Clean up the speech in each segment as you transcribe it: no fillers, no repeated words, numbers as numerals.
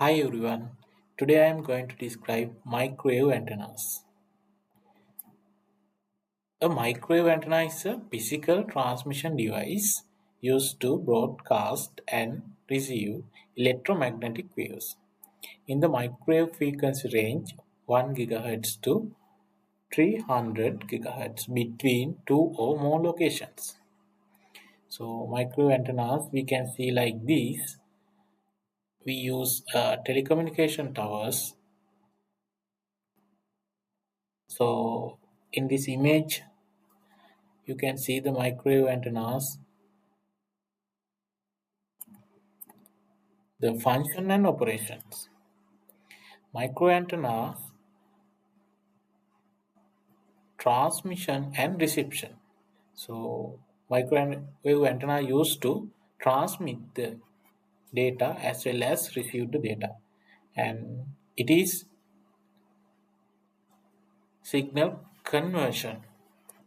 Hi everyone. Today I am going to describe microwave antennas. A microwave antenna is a physical transmission device used to broadcast and receive electromagnetic waves in the microwave frequency range 1 GHz to 300 GHz between two or more locations. So microwave antennas we can see like these. We use telecommunication towers. So in this image you can see the microwave antennas, the function and operations. Microwave antennas, transmission and reception. So microwave antenna used to transmit the data as well as receive the data, and it is signal conversion.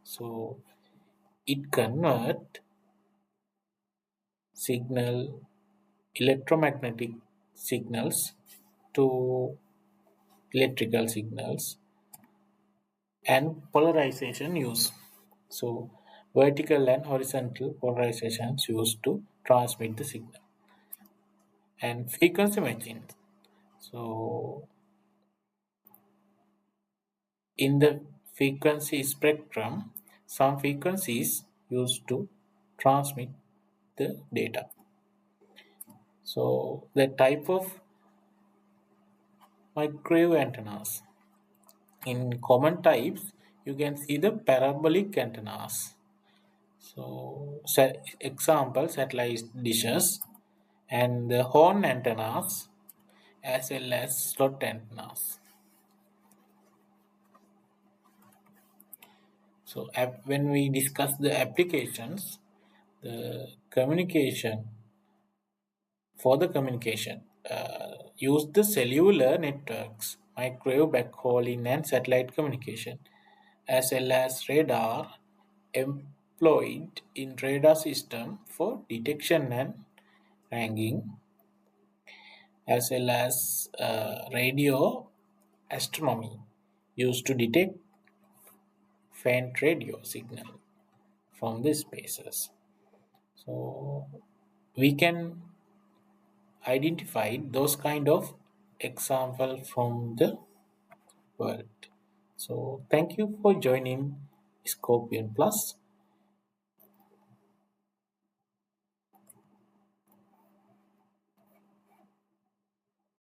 So it convert signal electromagnetic signals to electrical signals and polarization use. So vertical and horizontal polarizations used to transmit the signal and frequency matching. So in the frequency spectrum, some frequencies used to transmit the data. So the type of microwave antennas. In common types, you can see the parabolic antennas. So example satellite dishes and the horn antennas as well as slot antennas. So when we discuss the applications, the communication for the communication use the cellular networks, microwave backhauling and satellite communication, as well as radar employed in radar system for detection and ranging, as well as radio astronomy used to detect faint radio signal from the spaces. So we can identify those kind of example from the world. So thank you for joining Scorpion Plus.